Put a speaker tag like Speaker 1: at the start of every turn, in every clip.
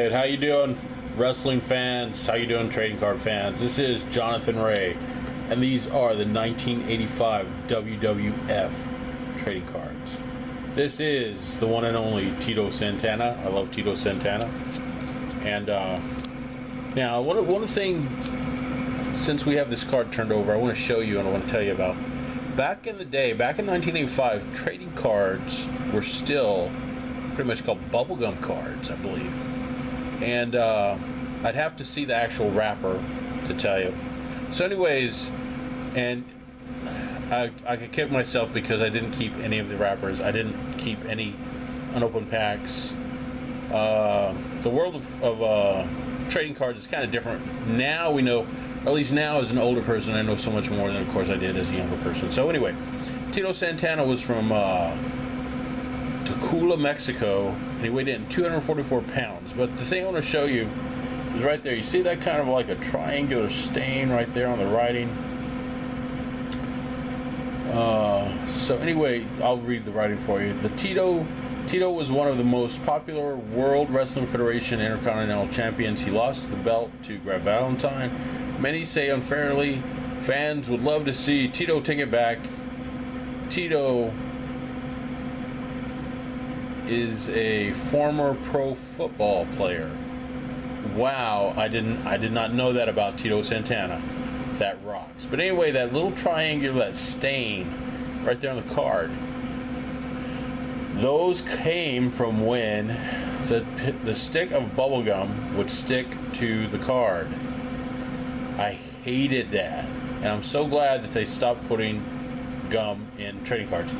Speaker 1: Alright, how you doing, wrestling fans? How you doing, trading card fans? This is Jonathan Ray, and these are the 1985 WWF trading cards. This is the one and only Tito Santana. I love Tito Santana. And now, one thing, since we have this card turned over, I want to show you and I want to tell you about. Back in the day, back in 1985, trading cards were still pretty much called bubblegum cards, I believe. And I'd have to see the actual wrapper to tell you. So anyways, and I could kick myself because I didn't keep any of the wrappers. I didn't keep any unopened packs. The world of trading cards is kind of different. Now we know, or at least now as an older person, I know so much more than of course I did as a younger person. So anyway, Tito Santana was from Tacula, Mexico, and he weighed in 244 pounds. But the thing I want to show you is right there. You see that kind of like a triangular stain right there on the writing? So anyway, I'll read the writing for you. Tito was one of the most popular World Wrestling Federation Intercontinental Champions. He lost the belt to Greg Valentine. Many say unfairly. Fans would love to see Tito take it back. Tito is a former pro football player. Wow, I did not know that about Tito Santana. That rocks. But anyway, that little triangular, that stain right there on the card, those came from when the stick of bubblegum would stick to the card. I hated that, and I'm so glad that they stopped putting gum in trading cards.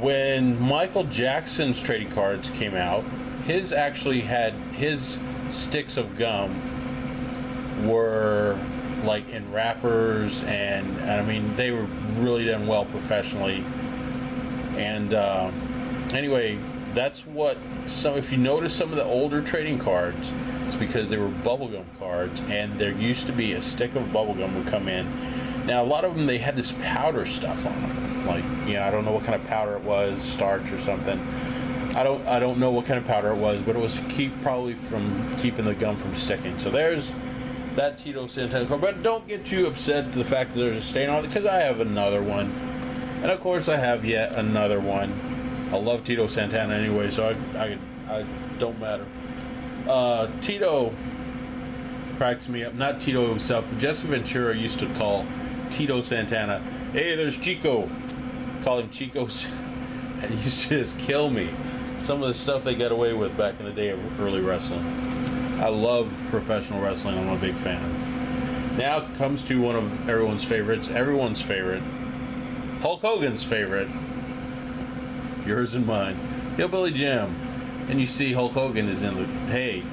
Speaker 1: When Michael Jackson's trading cards came out, his actually had his sticks of gum were like in wrappers, and I mean they were really done well professionally. And anyway, that's what. So if you notice some of the older trading cards, it's because they were bubblegum cards, and there used to be a stick of bubblegum would come in. Now a lot of them, they had this powder stuff on them, like, I don't know what kind of powder it was, starch or something. I don't know what kind of powder it was, but it was probably from keeping the gum from sticking. So there's that Tito Santana card. But don't get too upset to the fact that there's a stain on it, because I have another one, and of course I have yet another one. I love Tito Santana anyway, so I don't matter. Tito cracks me up. Not Tito himself, but Jesse Ventura used to call Tito Santana, "Hey, there's Chico." Call him Chico, and he used to just kill me. Some of the stuff they got away with back in the day of early wrestling. I love professional wrestling. I'm a big fan. Now comes to one of everyone's favorites. Everyone's favorite. Hulk Hogan's favorite. Yours and mine. Hillbilly Jim. And you see Hulk Hogan is in the, hey,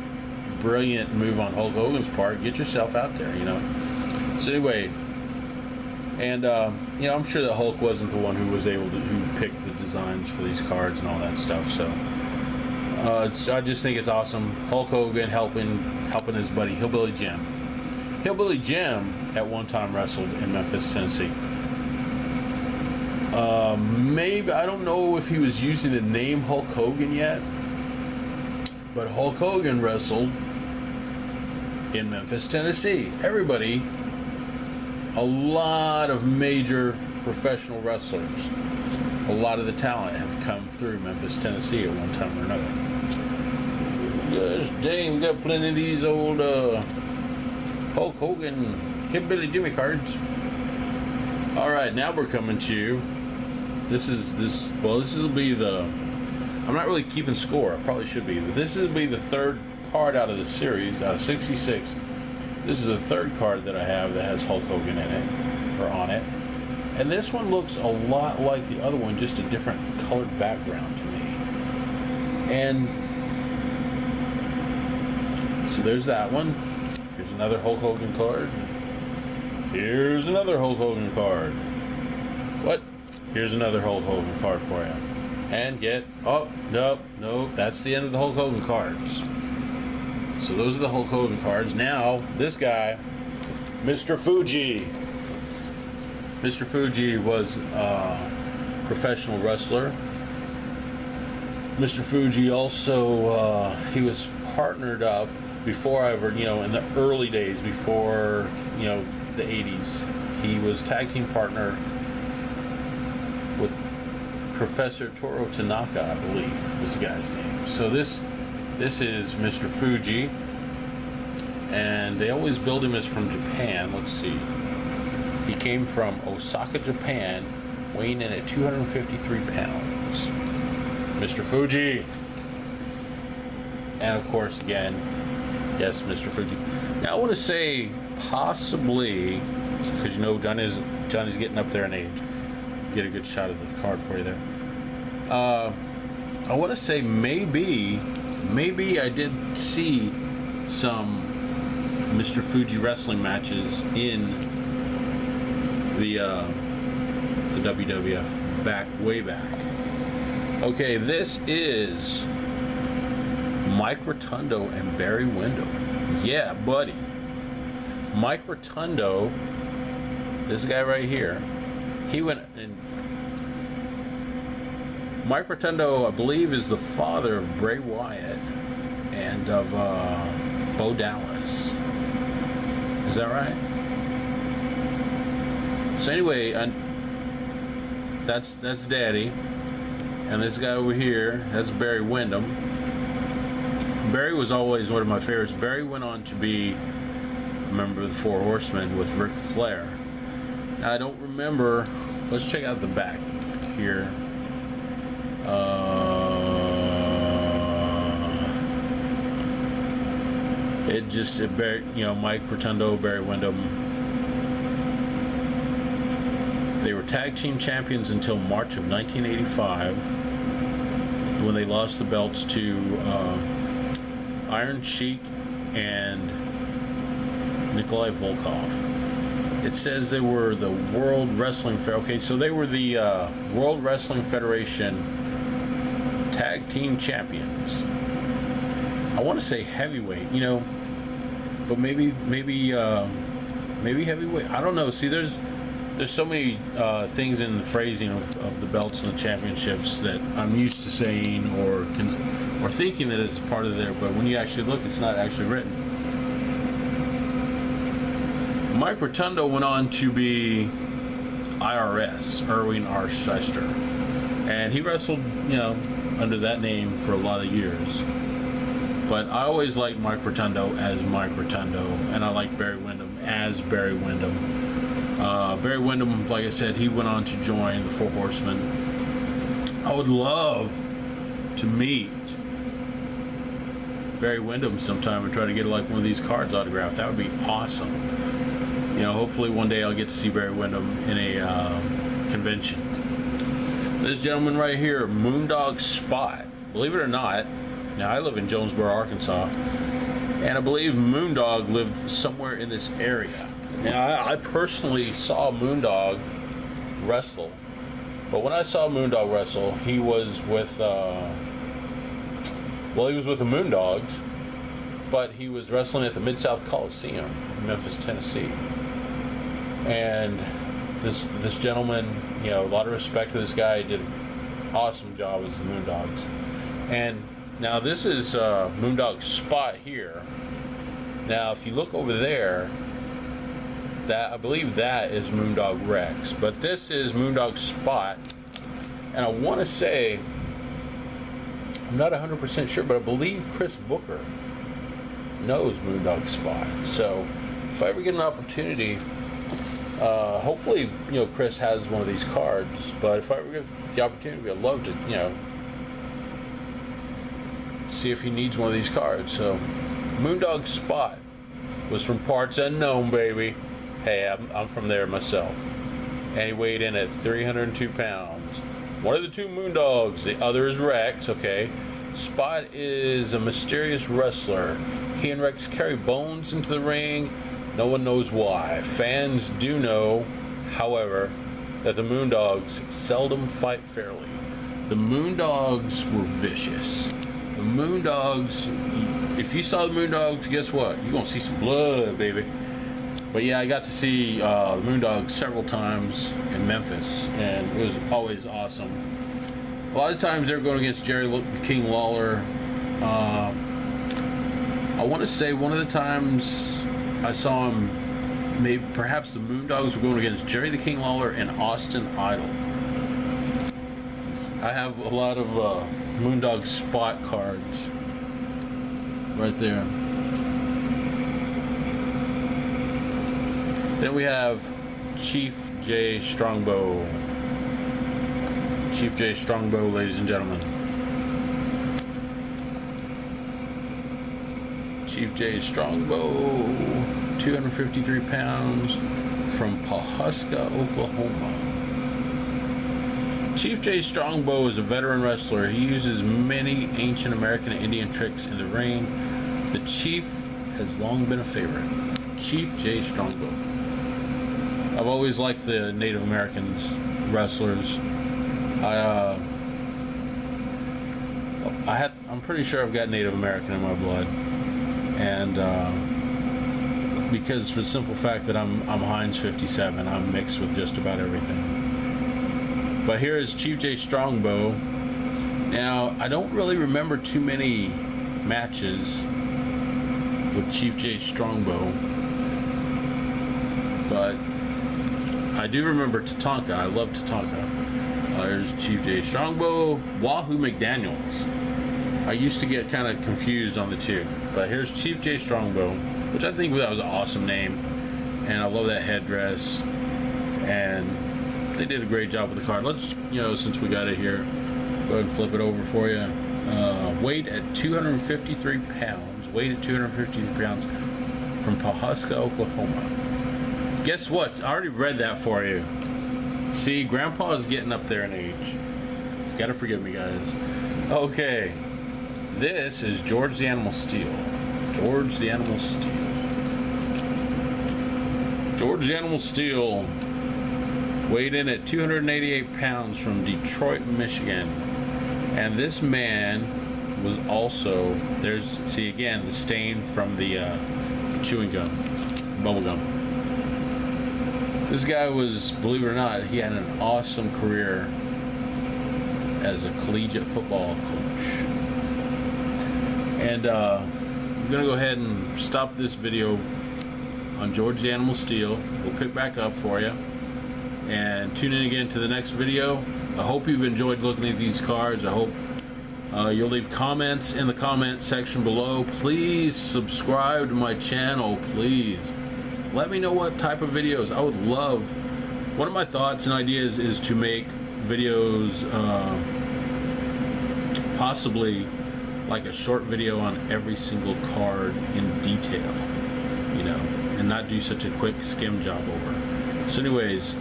Speaker 1: brilliant move on Hulk Hogan's part. Get yourself out there, So anyway, and I'm sure that Hulk wasn't the one who picked the designs for these cards and all that stuff. So I just think it's awesome. Hulk Hogan helping his buddy Hillbilly Jim. Hillbilly Jim at one time wrestled in Memphis, Tennessee. Maybe, I don't know if he was using the name Hulk Hogan yet, but Hulk Hogan wrestled in Memphis, Tennessee. Everybody, a lot of major professional wrestlers, a lot of the talent have come through Memphis, Tennessee at one time or another. Gosh dang, we got plenty of these old Hulk Hogan Hillbilly Jimmy cards. Alright, now we're coming to this will be the, I'm not really keeping score, I probably should be, but this will be the third card out of the series, out of 66. This is the third card that I have that has Hulk Hogan in it, or on it. And this one looks a lot like the other one, just a different colored background to me. And so there's that one. Here's another Hulk Hogan card. Here's another Hulk Hogan card. What? Here's another Hulk Hogan card for you. And no, that's the end of the Hulk Hogan cards. So those are the Hulk Hogan cards. Now, this guy, Mr. Fuji. Mr. Fuji was a professional wrestler. Mr. Fuji also, he was partnered up before I ever, in the early days, before, the 80s. He was tag team partner with Professor Toru Tanaka, I believe was the guy's name. So this is Mr. Fuji, and they always build him as from Japan. Let's see. He came from Osaka, Japan, weighing in at 253 pounds. Mr. Fuji. And of course, again, yes, Mr. Fuji. Now I want to say possibly, because Johnny's getting up there in age. Get a good shot of the card for you there. I want to say maybe I did see some Mr. Fuji wrestling matches in the WWF way back. Okay, this is Mike Rotundo and Barry Windham. Yeah, buddy. Mike Rotundo, this guy right here, he went in. Mike Rotundo, I believe, is the father of Bray Wyatt and of Bo Dallas. Is that right? So anyway, that's Daddy, and this guy over here, that's Barry Windham. Barry was always one of my favorites. Barry went on to be a member of the Four Horsemen with Ric Flair. Now I don't remember. Let's check out the back here. Mike Rotundo, Barry Windham. They were tag team champions until March of 1985, when they lost the belts to Iron Sheik and Nikolai Volkov. It says they were the World Wrestling Okay, so they were the World Wrestling Federation tag team champions. I want to say heavyweight, but maybe heavyweight. I don't know. See, there's so many things in the phrasing of the belts and the championships that I'm used to saying or thinking that it's part of there, but when you actually look, it's not actually written. Mike Rotundo went on to be IRS, Irwin R. Shyster, and he wrestled, under that name for a lot of years. But I always liked Mike Rotundo as Mike Rotundo, and I like Barry Windham as Barry Windham. Barry Windham, like I said, he went on to join the Four Horsemen. I would love to meet Barry Windham sometime and try to get like one of these cards autographed. That would be awesome. Hopefully one day I'll get to see Barry Windham in a convention. This gentleman right here, Moondog Spot. Believe it or not, now I live in Jonesboro, Arkansas, and I believe Moondog lived somewhere in this area. Now I personally saw Moondog wrestle, but when I saw Moondog wrestle, he was with he was with the Moondogs, but he was wrestling at the Mid-South Coliseum in Memphis, Tennessee. And this gentleman, a lot of respect to this guy, did an awesome job as the Moondogs. And now this is Moondog Spot here. Now if you look over there, that I believe that is Moondog Rex, but this is Moondog Spot. And I want to say, I'm not 100% sure, but I believe Chris Booker knows Moondog Spot. So if I ever get an opportunity, hopefully Chris has one of these cards, but if I ever get the opportunity, I'd love to see if he needs one of these cards. So Moondog Spot was from parts unknown, baby. Hey, I'm from there myself. And he weighed in at 302 pounds. One of the two Moondogs, the other is Rex, okay? Spot is a mysterious wrestler. He and Rex carry bones into the ring. No one knows why. Fans do know, however, that the Moondogs seldom fight fairly. The Moondogs were vicious. The Moondogs, if you saw the Moondogs, guess what? You're going to see some blood, baby. But yeah, I got to see the Moondogs several times in Memphis, and it was always awesome. A lot of times they're going against Jerry the King Lawler. I want to say one of the times I saw him, maybe perhaps the Moondogs were going against Jerry the King Lawler and Austin Idol. I have a lot of Moondog spot cards right there. Then we have Chief J. Strongbow. Chief J. Strongbow, ladies and gentlemen. Chief J. Strongbow, 253 pounds, from Pawhuska, Oklahoma. Chief J. Strongbow is a veteran wrestler. He uses many ancient American and Indian tricks in the ring. The Chief has long been a favorite. Chief J. Strongbow. I've always liked the Native Americans wrestlers. I'm pretty sure I've got Native American in my blood, and because for the simple fact that I'm Heinz 57, I'm mixed with just about everything. But here is Chief J. Strongbow. Now, I don't really remember too many matches with Chief J. Strongbow, but I do remember Tatanka. I love Tatanka. There's Chief J. Strongbow, Wahoo McDaniels. I used to get kind of confused on the two, but here's Chief J. Strongbow, which I think that was an awesome name, and I love that headdress, and they did a great job with the card. Let's, since we got it here, go ahead and flip it over for you. Weight at 253 pounds. Weight at 253 pounds, from Pawhuska, Oklahoma. Guess what? I already read that for you. See, Grandpa's getting up there in age. Gotta forgive me, guys. Okay. This is George the Animal Steel. George the Animal Steel. George the Animal Steel weighed in at 288 pounds, from Detroit, Michigan. And this man was also, see again, the stain from the chewing gum, bubble gum. This guy was, believe it or not, he had an awesome career as a collegiate football coach. And I'm going to go ahead and stop this video on George the Animal Steel. We'll pick back up for you. And tune in again to the next video. I hope you've enjoyed looking at these cards. I hope you'll leave comments in the comment section below. Please subscribe to my channel, please. Let me know what type of videos I would love. One of my thoughts and ideas is to make videos, possibly like a short video on every single card in detail, and not do such a quick skim job over. So anyways,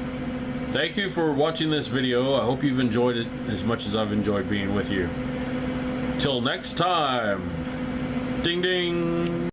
Speaker 1: thank you for watching this video. I hope you've enjoyed it as much as I've enjoyed being with you. Till next time, ding ding.